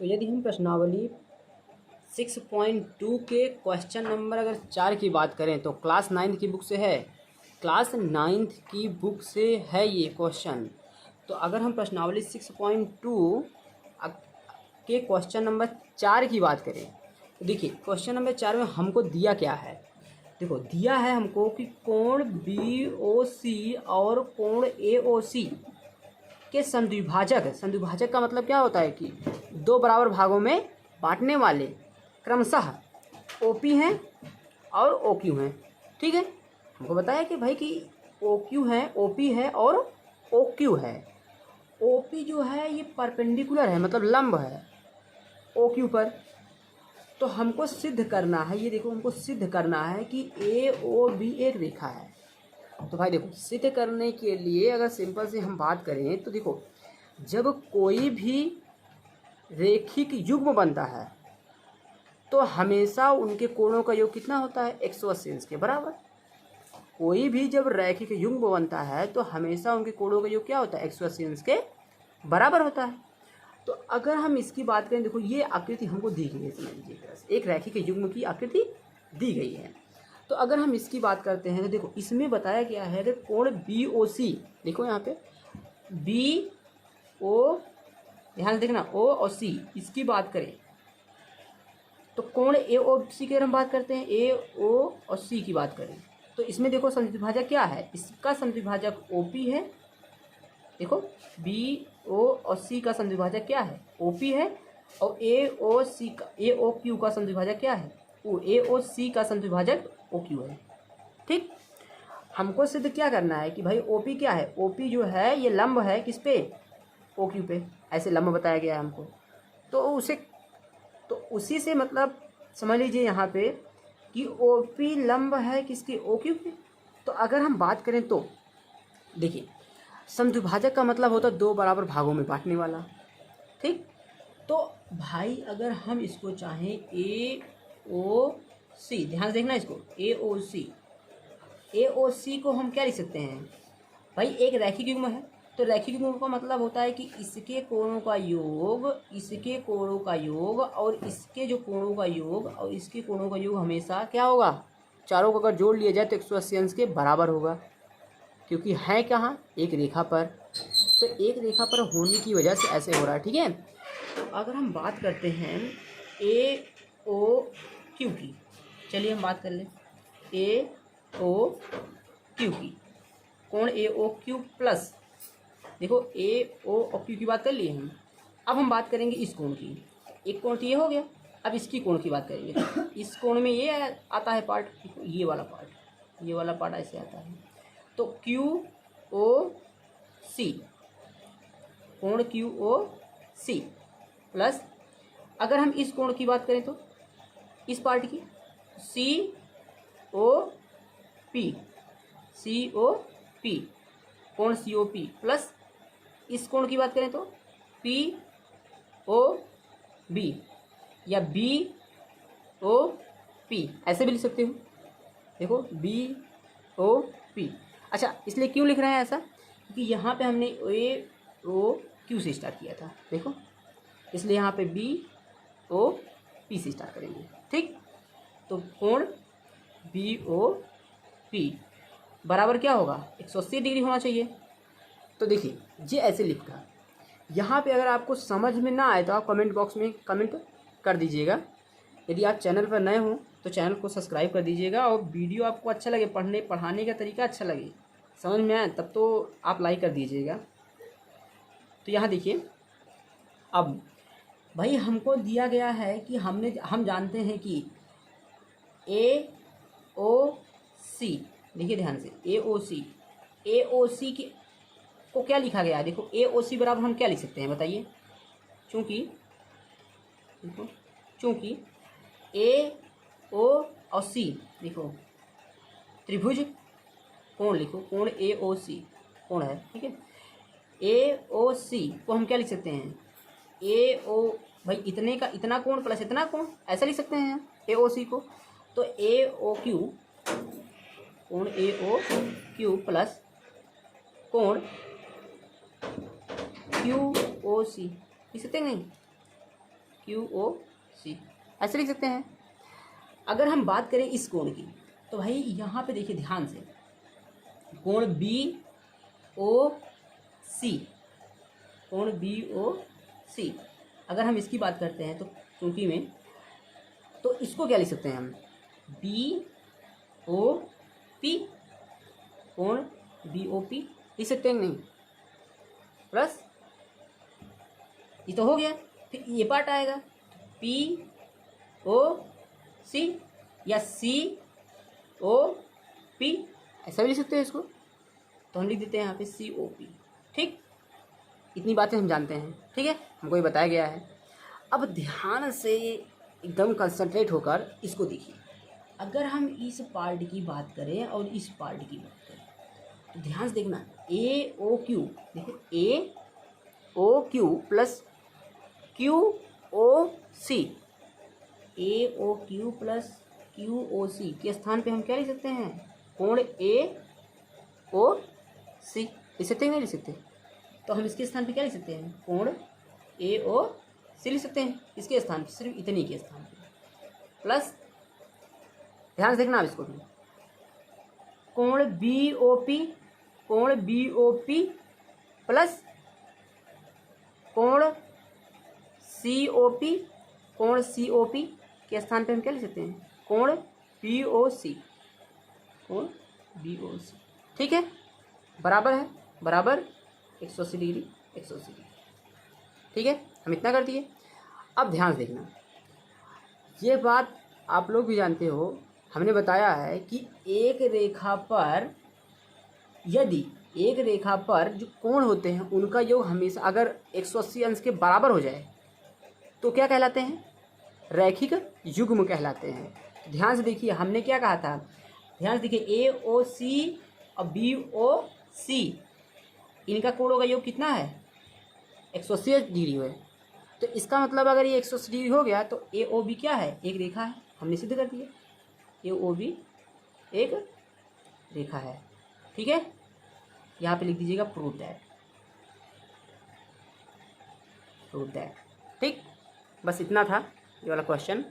तो यदि हम प्रश्नावली 6.2 के क्वेश्चन नंबर अगर 4 की बात करें तो क्लास 9 की बुक से है। क्लास 9 की बुक से है ये क्वेश्चन। तो अगर हम प्रश्नावली 6.2 के क्वेश्चन नंबर 4 की बात करें तो देखिए क्वेश्चन नंबर 4 में हमको दिया क्या है। देखो दिया है हमको कि कोण BOC और कोण AOC के संद्विभाजक का मतलब क्या होता है कि दो बराबर भागों में बांटने वाले क्रमशः OP हैं और OQ हैं। ठीक है, हमको बताया कि भाई कि OQ है, OP है और OQ है। OP जो है ये परपेंडिकुलर है, मतलब लंब है OQ पर। तो हमको सिद्ध करना है, ये देखो हमको सिद्ध करना है कि AOB एक रेखा है। तो भाई देखो सिद्ध करने के लिए अगर सिंपल से हम बात करें तो देखो जब कोई भी रेखिक युग्म बनता है तो हमेशा उनके कोणों का योग कितना होता है, 180 अंश के बराबर। कोई भी जब रैखिक युग्म बनता है तो हमेशा उनके कोणों का योग क्या होता है, 180 अंश के बराबर होता है। तो अगर हम इसकी बात करें, देखो ये आकृति हमको दी गई है, समझ लीजिए एक रैखिक युग्म की आकृति दी गई है। तो अगर हम इसकी बात करते हैं तो देखो इसमें बताया गया है कि कोण BOC, देखो यहाँ पे BO, ध्यान से देखना O और C, इसकी बात करें तो कोण AOC की अगर हम बात करते हैं, AO और C की बात करें तो इसमें देखो संद्विभाजक क्या है, इसका संद्विभाजक OP है। देखो BO और C का संद्विभाजक क्या है, OP है। और AOQ का संद्विभाजक क्या है, AOC का संद्विभाजक OQ है। ठीक, हमको सिद्ध क्या करना है कि भाई OP क्या है, OP जो है ये लंब है किस पे, OQ पे, ऐसे लंब बताया गया है हमको। तो उसी से मतलब समझ लीजिए यहाँ पे कि OP लंब है किसके, OQ पे। तो अगर हम बात करें तो देखिए समद्विभाजक का मतलब होता है दो बराबर भागों में बांटने वाला। ठीक, तो भाई अगर हम इसको चाहें AOC, ध्यान से देखना इसको, AOC को हम क्या लिख सकते हैं भाई, एक रैखिक युग्म है। तो रैखिक युग्म का मतलब होता है कि इसके कोणों का योग, इसके कोणों का योग और इसके जो कोणों का योग और इसके कोणों का योग हमेशा क्या होगा, चारों को अगर जोड़ लिया जाए तो 180 अंश के बराबर होगा, क्योंकि है कहाँ, एक रेखा पर। तो एक रेखा पर होने की वजह से ऐसे हो रहा है। ठीक है, अगर हम बात करते हैं AOQ की, चलिए हम बात कर लें AOQ की, कोण AOQ प्लस, देखो AO और Q की बात कर लिए हम। अब हम बात करेंगे इस कोण की, एक कोण तो ये हो गया, अब इसकी कोण की बात करेंगे। इस कोण में ये आता है पार्ट, ये वाला पार्ट ऐसे आता है। तो QOC, कोण QOC प्लस, अगर हम इस कोण की बात करें तो इस पार्ट की COP, कोण COP प्लस, इस कोण की बात करें तो POB या BOP, ऐसे भी लिख सकते हो। देखो BOP, अच्छा इसलिए क्यों लिख रहे हैं ऐसा, क्योंकि यहाँ पे हमने AOQ से स्टार्ट किया था, देखो इसलिए यहाँ पे BOP से स्टार्ट करेंगे। ठीक, तो कोण BOP बराबर क्या होगा, 180 डिग्री होना चाहिए। तो देखिए ये ऐसे लिखा, यहाँ पे अगर आपको समझ में ना आए तो आप कमेंट बॉक्स में कमेंट कर दीजिएगा। यदि आप चैनल पर नए हों तो चैनल को सब्सक्राइब कर दीजिएगा, और वीडियो आपको अच्छा लगे, पढ़ाने का तरीका अच्छा लगे, समझ में आए तब तो आप लाइक कर दीजिएगा। तो यहाँ देखिए अब भाई हमको दिया गया है कि हम जानते हैं कि AOC, देखिए ध्यान से AOC की को क्या लिखा गया है, देखो AOC बराबर हम क्या लिख सकते हैं बताइए, चूंकि AO और C, देखो त्रिभुज कोण लिखो, कोण AOC कोण है। ठीक है, AOC को हम क्या लिख सकते हैं, AO भाई इतने का इतना कोण प्लस इतना कोण, ऐसा लिख सकते हैं AOC को। तो AOQ, कोण AOQ प्लस कोण QOC, लिख सकते हैं नहीं, QOC, ऐसे लिख सकते हैं। अगर हम बात करें इस कोण की तो भाई यहाँ पे देखिए ध्यान से, कोण BOC, कोण BOC अगर हम इसकी बात करते हैं तो चूंकि में, तो इसको क्या लिख सकते हैं हम, BOP, कोण BOP लिख सकते हैं नहीं, प्लस ये तो हो गया, फिर ये पार्ट आएगा POC या COP, ऐसा भी लिख सकते हैं इसको, तो हम लिख देते हैं यहाँ पे COP। ठीक, इतनी बातें हम जानते हैं, ठीक है, हमको ये बताया गया है। अब ध्यान से एकदम कंसंट्रेट होकर इसको देखिए। अगर हम इस पार्ट की बात करें और इस पार्ट की बात करें तो ध्यान से देखना, AOQ, देखिए AOQ plus QOC, AOQ plus QOC के स्थान पे हम क्या लिख सकते हैं, कोण AOC लिख सकते हैं, नहीं लिख सकते, तो हम इसके स्थान पे क्या लिख सकते हैं, कोण AOC लिख सकते हैं, इसके स्थान पे, सिर्फ इतनी के स्थान पे, प्लस ध्यान से देखना आप इसको भी, कोण BOP, कोण BOP प्लस कोण COP, कोण COP के स्थान पे हम क्या लिख सकते हैं, कोण BOC, कोण BOC। ठीक है, बराबर है, बराबर 180 डिग्री, 180 डिग्री। ठीक है, हम इतना कर दिए। अब ध्यान से देखना, ये बात आप लोग भी जानते हो, हमने बताया है कि एक रेखा पर, यदि एक रेखा पर जो कोण होते हैं उनका योग हमेशा अगर 180 अंश के बराबर हो जाए तो क्या कहलाते हैं, रैखिक युग्म कहलाते हैं। ध्यान से देखिए, हमने क्या कहा था, ध्यान से देखिए, AOC और BOC इनका कोणों का योग कितना है, 180 डिग्री है, तो इसका मतलब अगर ये 180 डिग्री हो गया तो AOB क्या है, एक रेखा है, हमने सिद्ध कर दिया, AOB एक रेखा है। ठीक है, यहाँ पे लिख दीजिएगा प्रूव दैट, प्रूव दैट। ठीक, बस इतना था ये वाला क्वेश्चन।